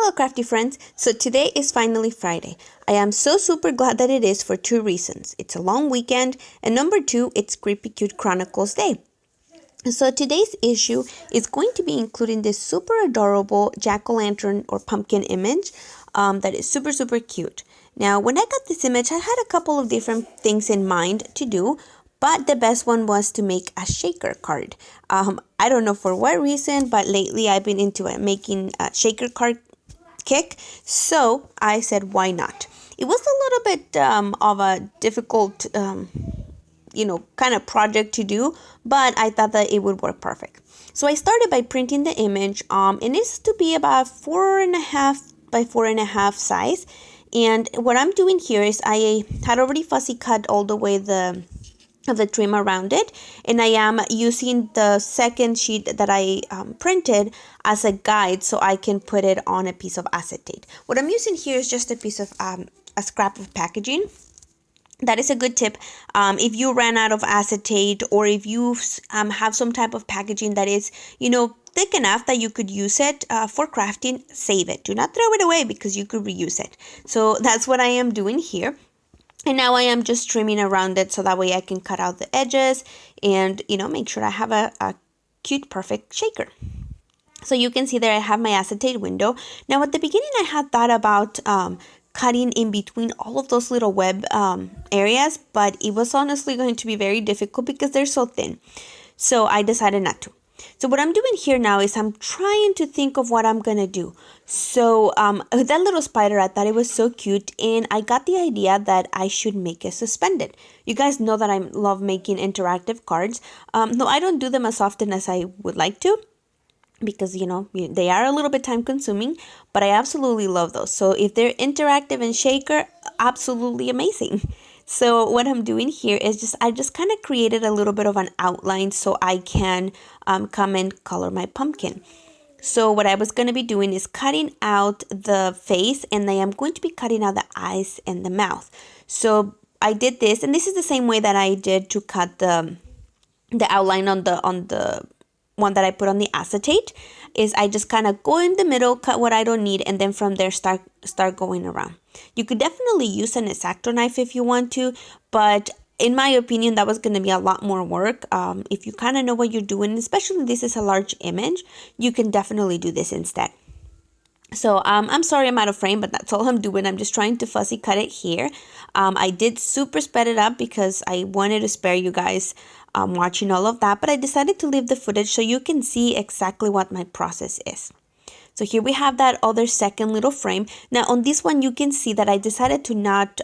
Hello crafty friends, so today is finally Friday. I am so super glad that it is for two reasons. It's a long weekend and number two, it's Creepy Cute Chronicles Day. So today's issue is going to be including this super adorable jack-o'-lantern or pumpkin image that is super cute. Now when I got this image I had a couple of different things in mind to do, but the best one was to make a shaker card. I don't know for what reason, but lately I've been into making a shaker card kick, so I said why not. It was a little bit of a difficult kind of project to do, but I thought that it would work perfect. So I started by printing the image. It needs to be about 4.5 by 4.5 size, and what I'm doing here is I had already fussy cut all the way the trim around it, and I am using the second sheet that I printed as a guide so I can put it on a piece of acetate. What I'm using here is just a piece of a scrap of packaging. That is a good tip. If you ran out of acetate, or if you have some type of packaging that is thick enough that you could use it for crafting, save it. Do not throw it away because you could reuse it. So that's what I am doing here. And now I am just trimming around it so that way I can cut out the edges and, make sure I have a cute, perfect shaker. So you can see there I have my acetate window. Now at the beginning I had thought about cutting in between all of those little web areas, but it was honestly going to be very difficult because they're so thin. So I decided not to. So what I'm doing here now is I'm trying to think of what I'm gonna do. So that little spider, I thought it was so cute, and I got the idea that I should make it suspended. You guys know that I love making interactive cards. No, I don't do them as often as I would like to, because they are a little bit time consuming, but I absolutely love those. So if they're interactive and shaker, absolutely amazing. So what I'm doing here is I just kind of created a little bit of an outline so I can come and color my pumpkin. So what I was going to be doing is cutting out the face, and I am going to be cutting out the eyes and the mouth. So I did this, and this is the same way that I did to cut the outline on the one that I put on the acetate. Is I just kind of go in the middle, cut what I don't need, and then from there start going around. You could definitely use an X-Acto knife if you want to, but in my opinion that was going to be a lot more work. If you kind of know what you're doing, especially this is a large image, you can definitely do this instead. So I'm sorry I'm out of frame, but that's all I'm doing. I'm just trying to fussy cut it here. I did super sped it up because I wanted to spare you guys watching all of that, but I decided to leave the footage so you can see exactly what my process is. So here we have that other second little frame. Now on this one you can see that I decided to not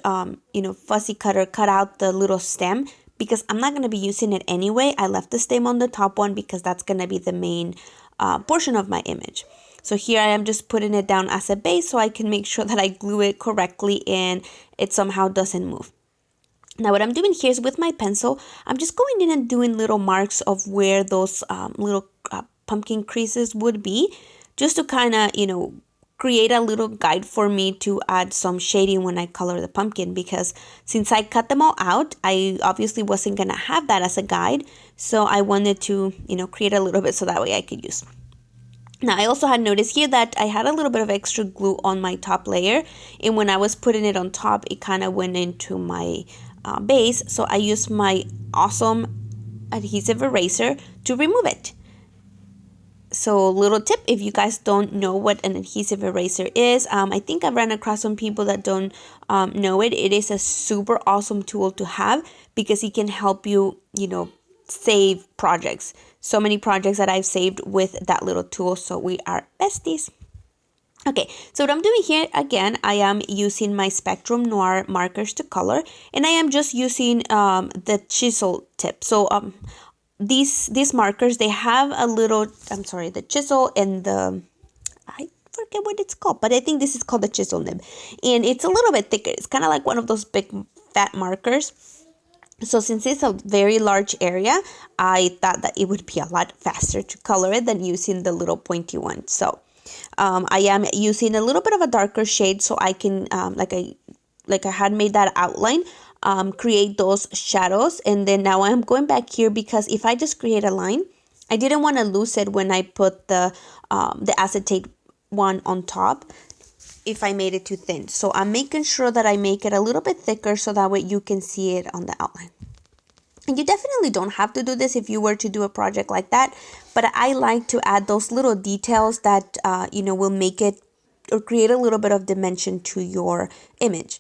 fussy cut or cut out the little stem, because I'm not going to be using it anyway. I left the stem on the top one because that's going to be the main portion of my image. So here I am just putting it down as a base so I can make sure that I glue it correctly and it somehow doesn't move. Now what I'm doing here is with my pencil, I'm just going in and doing little marks of where those little pumpkin creases would be, just to kind of, create a little guide for me to add some shading when I color the pumpkin, because since I cut them all out, I obviously wasn't going to have that as a guide. So I wanted to, create a little bit so that way I could use. Now I also had noticed here that I had a little bit of extra glue on my top layer, and when I was putting it on top, it kind of went into my base. So I used my awesome adhesive eraser to remove it. So little tip, if you guys don't know what an adhesive eraser is, I think I've run across some people that don't know it. It is a super awesome tool to have because it can help you, save projects. So many projects that I've saved with that little tool, so we are besties. Okay, so what I'm doing here, again, I am using my Spectrum Noir markers to color, and I am just using the chisel tip. So these markers, they have a little, the chisel and the, I forget what it's called, but I think this is called the chisel nib, and it's a little bit thicker. It's kind of like one of those big fat markers. So since it's a very large area, I thought that it would be a lot faster to color it than using the little pointy one. So I am using a little bit of a darker shade so I can, like I had made that outline, create those shadows. And then now I'm going back here because if I just create a line, I didn't want to lose it when I put the acetate one on top if I made it too thin. So I'm making sure that I make it a little bit thicker so that way you can see it on the outline. And you definitely don't have to do this if you were to do a project like that, but I like to add those little details that, will make it or create a little bit of dimension to your image.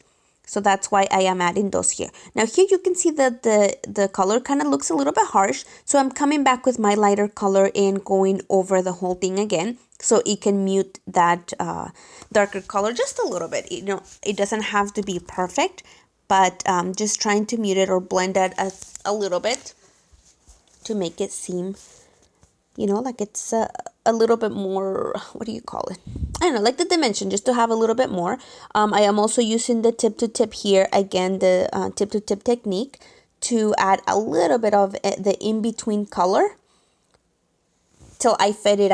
So that's why I am adding those here. Now here you can see that the color kind of looks a little bit harsh. So I'm coming back with my lighter color and going over the whole thing again. So it can mute that darker color just a little bit. It doesn't have to be perfect, but just trying to mute it or blend it a little bit to make it seem, like it's a little bit more, what do you call it? I don't know, like the dimension, just to have a little bit more. I am also using the tip to tip here, again, the tip to tip technique, to add a little bit of the in-between color till I fade it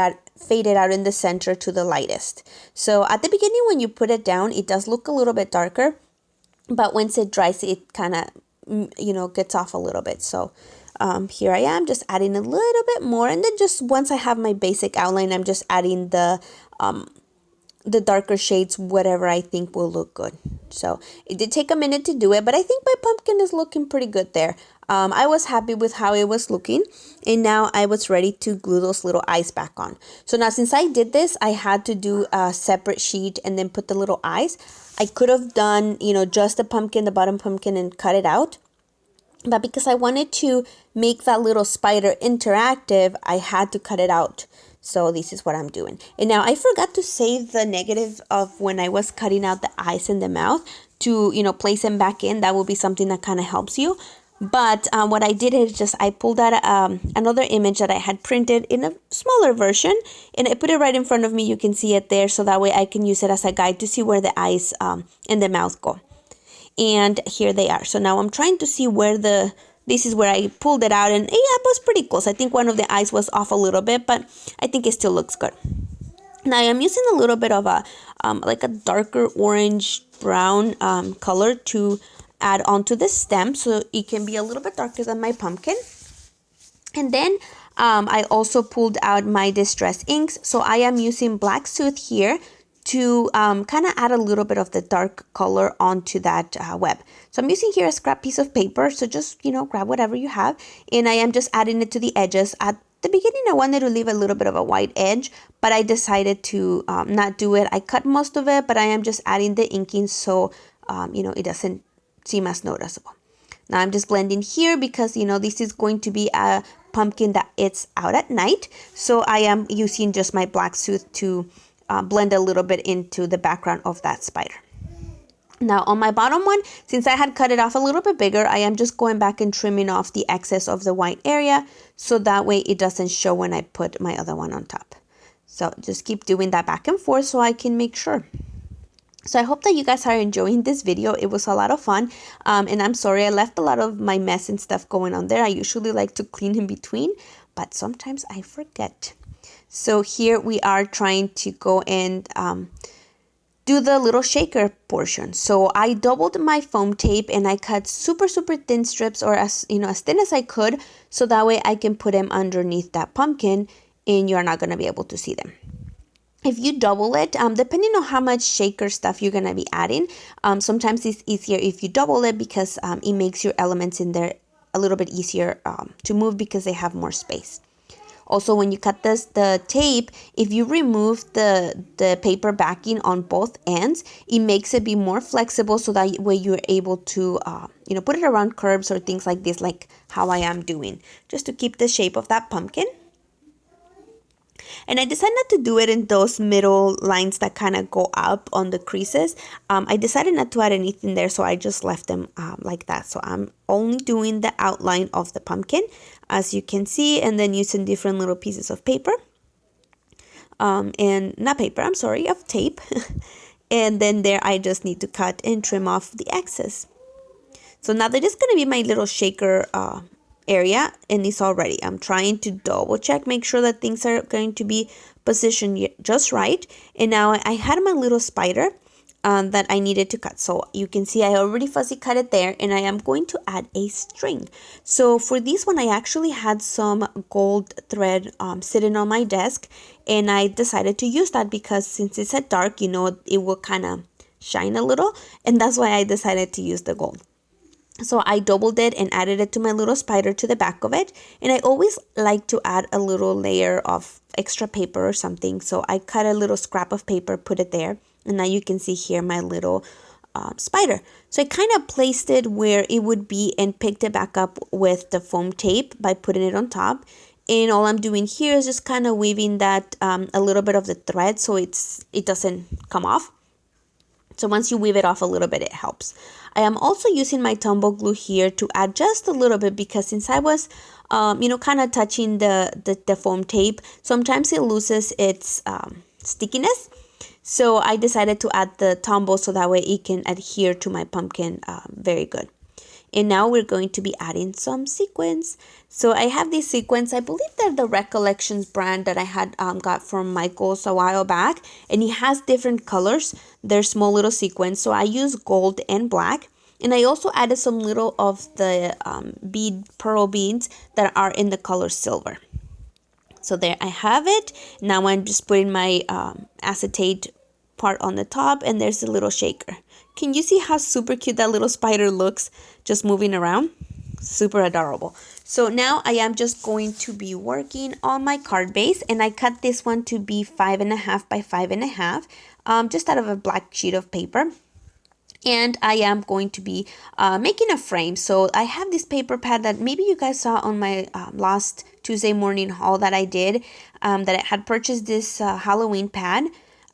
out in the center to the lightest. So at the beginning when you put it down, it does look a little bit darker, but once it dries, it kind of, gets off a little bit. So here I am just adding a little bit more, and then just once I have my basic outline, I'm just adding the darker shades, whatever I think will look good. So it did take a minute to do it, but I think my pumpkin is looking pretty good there. I was happy with how it was looking, and now I was ready to glue those little eyes back on. So now since I did this, I had to do a separate sheet and then put the little eyes. I could have done, just the pumpkin, the bottom pumpkin, and cut it out. But because I wanted to make that little spider interactive, I had to cut it out. So this is what I'm doing. And now I forgot to save the negative of when I was cutting out the eyes and the mouth to, place them back in. That will be something that kind of helps you. But what I did is just I pulled out another image that I had printed in a smaller version, and I put it right in front of me. You can see it there, so that way I can use it as a guide to see where the eyes and the mouth go. And here they are. So now I'm trying to see where this is where I pulled it out, and yeah, it was pretty close. I think one of the eyes was off a little bit, but I think it still looks good. Now I'm using a little bit of a like a darker orange brown color to add onto the stem, so it can be a little bit darker than my pumpkin. And then I also pulled out my distress inks, so I am using Black Soot here to kind of add a little bit of the dark color onto that web. So I'm using here a scrap piece of paper, so just grab whatever you have, and I am just adding it to the edges. At the beginning I wanted to leave a little bit of a white edge, but I decided to not do it. I cut most of it, but I am just adding the inking so it doesn't seem as noticeable. Now I'm just blending here because this is going to be a pumpkin that it's out at night, so I am using just my Black Soot to blend a little bit into the background of that spider. Now on my bottom one, since I had cut it off a little bit bigger, I am just going back and trimming off the excess of the white area so that way it doesn't show when I put my other one on top. So just keep doing that back and forth so I can make sure. So I hope that you guys are enjoying this video. It was a lot of fun, and I'm sorry I left a lot of my mess and stuff going on there. I usually like to clean in between, but sometimes I forget. So here we are trying to go and do the little shaker portion. So I doubled my foam tape and I cut super thin strips, or as thin as I could, so that way I can put them underneath that pumpkin and you're not going to be able to see them. If you double it, depending on how much shaker stuff you're going to be adding, sometimes it's easier if you double it because it makes your elements in there a little bit easier to move because they have more space. Also, when you cut the tape, if you remove the paper backing on both ends, it makes it be more flexible so that way you're able to put it around curves or things like this, like how I am doing, just to keep the shape of that pumpkin. And I decided not to do it in those middle lines that kind of go up on the creases. I decided not to add anything there, so I just left them like that. So I'm only doing the outline of the pumpkin, as you can see, and then using different little pieces of paper. And not paper, I'm sorry, of tape. And then there I just need to cut and trim off the excess. So now that is going to be my little shaker area, and it's all ready. I'm trying to double check, make sure that things are going to be positioned just right. And now I had my little spider. that I needed to cut. So you can see I already fussy cut it there, and I am going to add a string. So for this one, I actually had some gold thread sitting on my desk, and I decided to use that because since it's a dark, you know, it will kind of shine a little, and that's why I decided to use the gold. So I doubled it and added it to my little spider to the back of it. And I always like to add a little layer of extra paper or something. So I cut a little scrap of paper, put it there. And now you can see here my little spider. So I kind of placed it where it would be and picked it back up with the foam tape by putting it on top. And all I'm doing here is just kind of weaving that a little bit of the thread so it doesn't come off. So once you weave it off a little bit, it helps. I am also using my tumble glue here to add just a little bit because since I was, kind of touching the foam tape, sometimes it loses its stickiness. So I decided to add the tumble so that way it can adhere to my pumpkin very good. And now we're going to be adding some sequins. So I have these sequins. I believe they're the Recollections brand that I had got from Michael's a while back. And it has different colors. They're small little sequins. So I use gold and black. And I also added some little of the pearl beads that are in the color silver. So there I have it. Now I'm just putting my acetate part on the top, and there's a little shaker. Can you see how super cute that little spider looks just moving around? Super adorable. So now I am just going to be working on my card base, and I cut this one to be 5.5 by 5.5, just out of a black sheet of paper. And I am going to be making a frame. So I have this paper pad that maybe you guys saw on my last Tuesday morning haul that I did, that I had purchased this Halloween pad.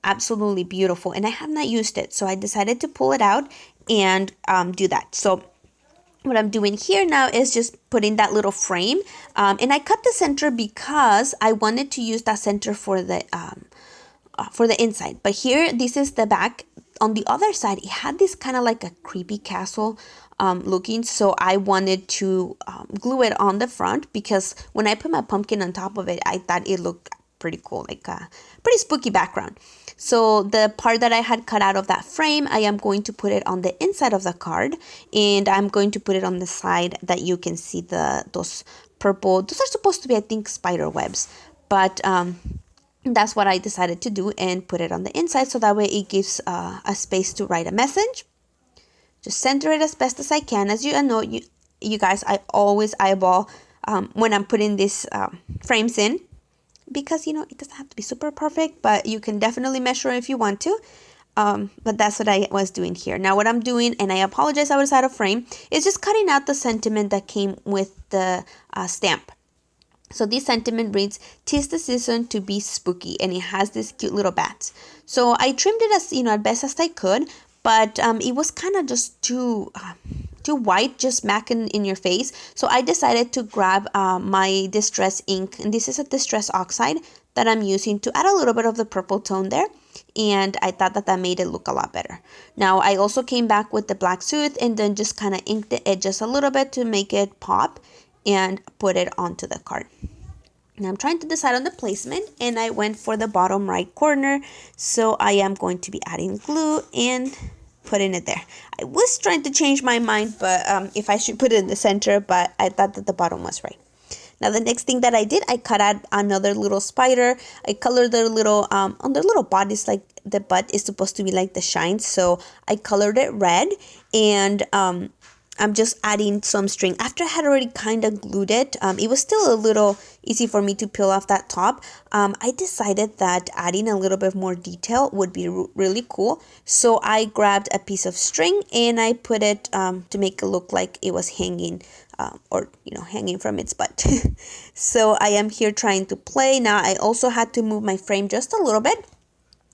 Absolutely beautiful, and I have not used it, so I decided to pull it out and do that. So what I'm doing here now is just putting that little frame, and I cut the center because I wanted to use that center for the inside. But here, this is the back. On the other side, it had this kind of like a creepy castle looking, so I wanted to glue it on the front because when I put my pumpkin on top of it, I thought it looked pretty cool, like a pretty spooky background. So the part that I had cut out of that frame, I am going to put it on the inside of the card, and I'm going to put it on the side that you can see those purple, those are supposed to be, I think, spider webs, but that's what I decided to do and put it on the inside so that way it gives a space to write a message. Just center it as best as I can. As you know, you guys, I always eyeball when I'm putting these frames in, because it doesn't have to be super perfect, but you can definitely measure if you want to. But that's what I was doing here. Now what I'm doing, and I apologize I was out of frame, is just cutting out the sentiment that came with the stamp. So this sentiment reads, "'Tis the season to be spooky," and it has this cute little bats. So I trimmed it as as best as I could, but it was kind of just too white, just smacking in your face. So I decided to grab my distress ink, and this is a distress oxide that I'm using to add a little bit of the purple tone there, and I thought that made it look a lot better. Now I also came back with the black soot and then just kind of inked the edges a little bit to make it pop and put it onto the card. Now I'm trying to decide on the placement, and I went for the bottom right corner, so I am going to be adding glue and putting it there. I was trying to change my mind, but if I should put it in the center, but I thought that the bottom was right. Now the next thing that I did, I cut out another little spider. I colored their little on their little bodies, like the butt is supposed to be like the shine, so I colored it red, and I'm just adding some string. After I had already kind of glued it, it was still a little easy for me to peel off that top. I decided that adding a little bit more detail would be really cool. So I grabbed a piece of string and I put it to make it look like it was hanging hanging from its butt. So I am here trying to play. Now I also had to move my frame just a little bit,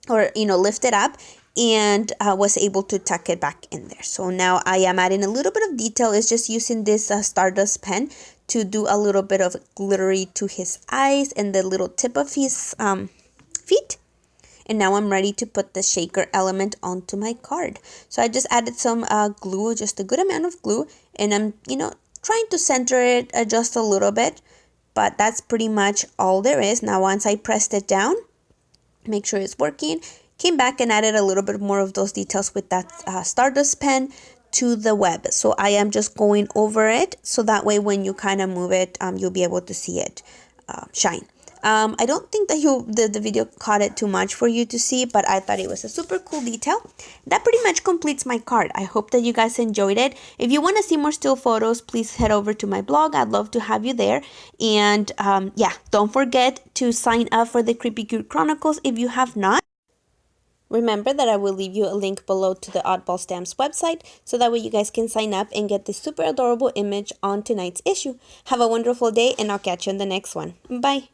or lift it up, and was able to tuck it back in there. So now I am adding a little bit of detail. It's just using this Stardust pen to do a little bit of glittery to his eyes and the little tip of his feet. And now I'm ready to put the shaker element onto my card. So I just added some glue, just a good amount of glue, and I'm trying to center it just a little bit, but that's pretty much all there is. Now once I pressed it down, make sure it's working, came back and added a little bit more of those details with that Stardust pen to the web. So I am just going over it so that way when you kind of move it, you'll be able to see it shine. I don't think that the video caught it too much for you to see, but I thought it was a super cool detail. That pretty much completes my card. I hope that you guys enjoyed it. If you want to see more still photos, please head over to my blog. I'd love to have you there. And yeah, don't forget to sign up for the Creepy Cute Chronicles if you have not. Remember that I will leave you a link below to the Oddball Stamps website, so that way you guys can sign up and get this super adorable image on tonight's issue. Have a wonderful day, and I'll catch you in the next one. Bye!